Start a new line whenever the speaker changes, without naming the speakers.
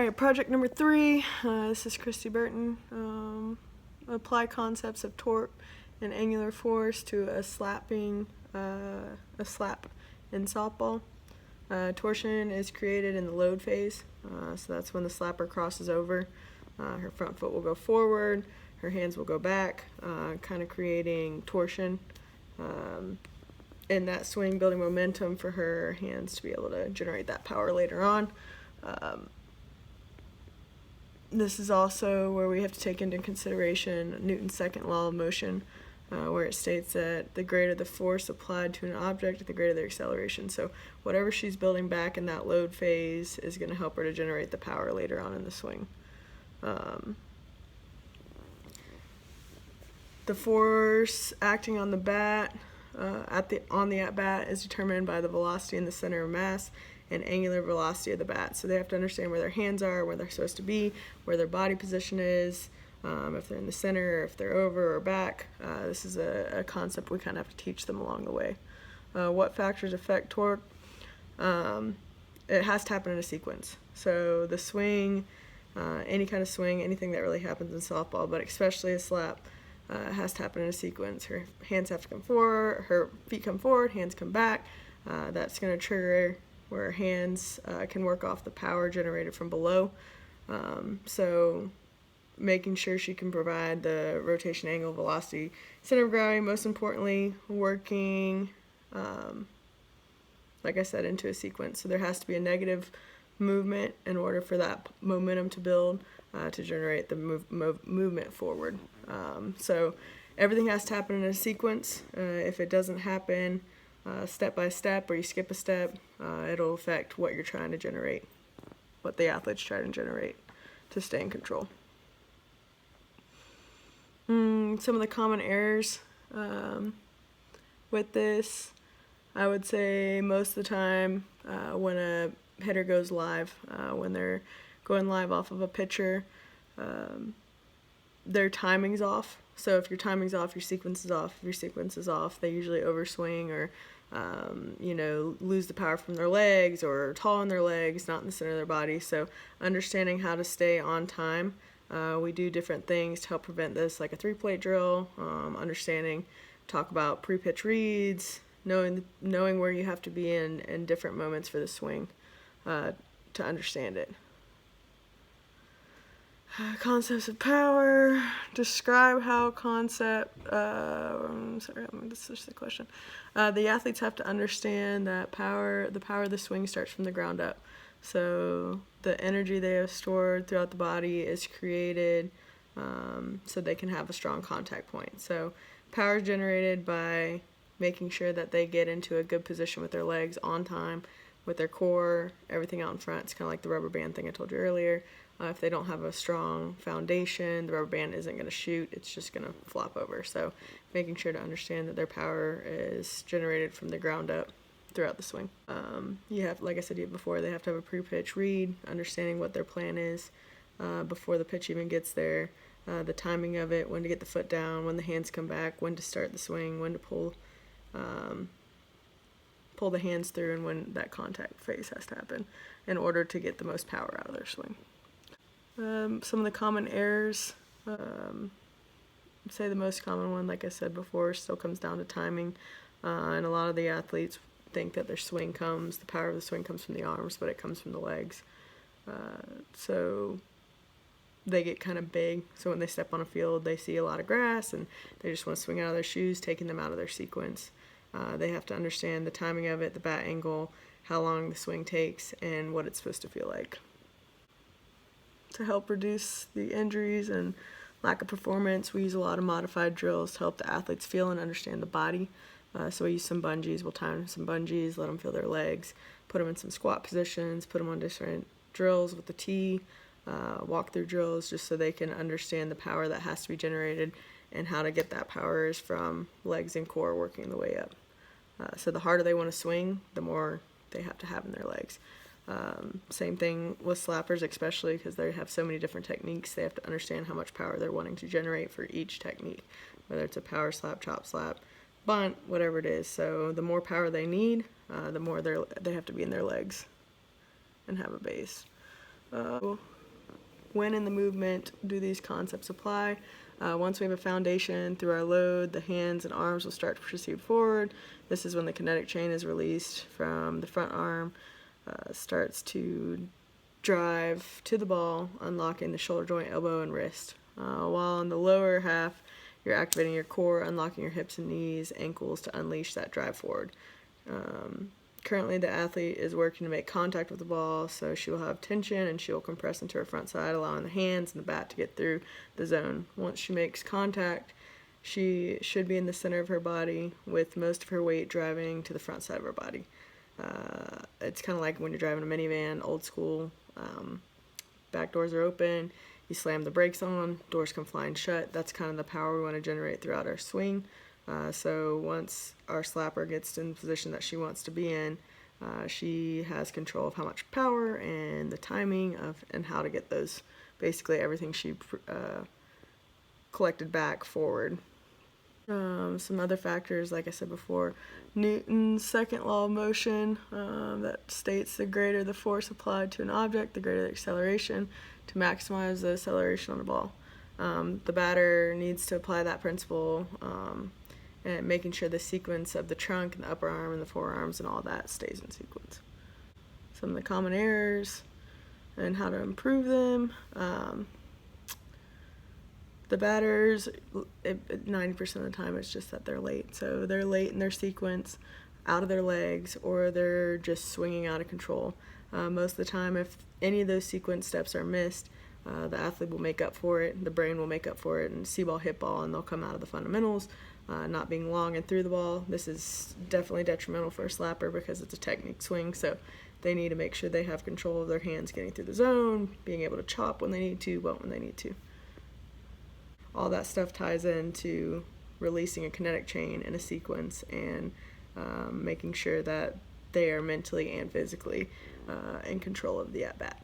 Alright, project number 3. This is Christy Burton. Apply concepts of torque and angular force to a slap in softball. Torsion is created in the load phase, so that's when the slapper crosses over. Her front foot will go forward, her hands will go back, kind of creating torsion in that swing, building momentum for her hands to be able to generate that power later on. This is also where we have to take into consideration Newton's second law of motion, where it states that the greater the force applied to an object, the greater the acceleration. So whatever she's building back in that load phase is going to help her to generate the power later on in the swing. The force acting on the bat on the at-bat is determined by the velocity in the center of mass and angular velocity of the bat. So they have to understand where their hands are, where they're supposed to be, where their body position is, if they're in the center, or if they're over or back. This is a concept we kind of have to teach them along the way. What factors affect torque? It has to happen in a sequence. So the swing, any kind of swing, anything that really happens in softball, but especially a slap, has to happen in a sequence. Her hands have to come forward, her feet come forward, hands come back. That's going to trigger where her hands can work off the power generated from below. So making sure she can provide the rotation angle, velocity, center of gravity, most importantly, working, like I said, into a sequence. So there has to be a negative movement in order for that momentum to build to generate the movement forward. So everything has to happen in a sequence. If it doesn't happen step by step, or you skip a step, it'll affect what you're trying to generate, what the athlete's trying to generate to stay in control. Some of the common errors with this, I would say most of the time when a hitter goes live, when they're going live off of a pitcher, their timing's off. So if your timing's off, your sequence is off. If your sequence is off, they usually overswing or lose the power from their legs, or tall in their legs, not in the center of their body. So understanding how to stay on time. We do different things to help prevent this, like a 3-plate drill, talk about pre-pitch reads, knowing where you have to be in different moments for the swing to understand it. Concepts of power. Describe how this is the question. The athletes have to understand that the power of the swing starts from the ground up. So the energy they have stored throughout the body is created so they can have a strong contact point. So power is generated by making sure that they get into a good position with their legs on time, with their core, everything out in front. It's kind of like the rubber band thing I told you earlier. If they don't have a strong foundation, the rubber band isn't going to shoot, it's just going to flop over. So making sure to understand that their power is generated from the ground up throughout the swing. You have, like I said before, they have to have a pre-pitch read, understanding what their plan is before the pitch even gets there, the timing of it, when to get the foot down, when the hands come back, when to start the swing, when to pull the hands through, and when that contact phase has to happen in order to get the most power out of their swing. Some of the common errors, I'd say the most common one, like I said before, still comes down to timing. And a lot of the athletes think that the power of the swing comes from the arms, but it comes from the legs. So they get kind of big. So when they step on a field, they see a lot of grass and they just want to swing out of their shoes, taking them out of their sequence. They have to understand the timing of it, the bat angle, how long the swing takes, and what it's supposed to feel like. To help reduce the injuries and lack of performance, we use a lot of modified drills to help the athletes feel and understand the body. So we use some bungees. We'll time some bungees, let them feel their legs, put them in some squat positions, put them on different drills with the tee, walk through drills just so they can understand the power that has to be generated and how to get that power is from legs and core working the way up. So the harder they want to swing, the more they have to have in their legs. Same thing with slappers, especially because they have so many different techniques. They have to understand how much power they're wanting to generate for each technique, whether it's a power slap, chop slap, bunt, whatever it is. So the more power they need, the more they have to be in their legs and have a base. when in the movement do these concepts apply? Once we have a foundation through our load, the hands and arms will start to proceed forward. This is when the kinetic chain is released from the front arm, starts to drive to the ball, unlocking the shoulder joint, elbow, and wrist. While in the lower half, you're activating your core, unlocking your hips and knees, ankles to unleash that drive forward. Currently, the athlete is working to make contact with the ball, so she will have tension and she will compress into her front side, allowing the hands and the bat to get through the zone. Once she makes contact, she should be in the center of her body with most of her weight driving to the front side of her body. It's kind of like when you're driving a minivan, old school. Back doors are open, you slam the brakes on, doors come flying shut. That's kind of the power we want to generate throughout our swing. So once our slapper gets in the position that she wants to be in, she has control of how much power and the timing of and how to get those, basically everything she collected back forward. Some other factors, like I said before, Newton's second law of motion that states the greater the force applied to an object, the greater the acceleration to maximize the acceleration on the ball. The batter needs to apply that principle and making sure the sequence of the trunk and the upper arm and the forearms and all that stays in sequence. Some of the common errors and how to improve them. The batters, 90% of the time, it's just that they're late. So they're late in their sequence, out of their legs, or they're just swinging out of control. Most of the time, if any of those sequence steps are missed, the athlete will make up for it, the brain will make up for it, and see ball, hit ball, and they'll come out of the fundamentals, not being long and through the ball. This is definitely detrimental for a slapper because it's a technique swing, so they need to make sure they have control of their hands getting through the zone, being able to chop when they need to, bunt when they need to. All that stuff ties into releasing a kinetic chain in a sequence and making sure that they are mentally and physically in control of the at-bat.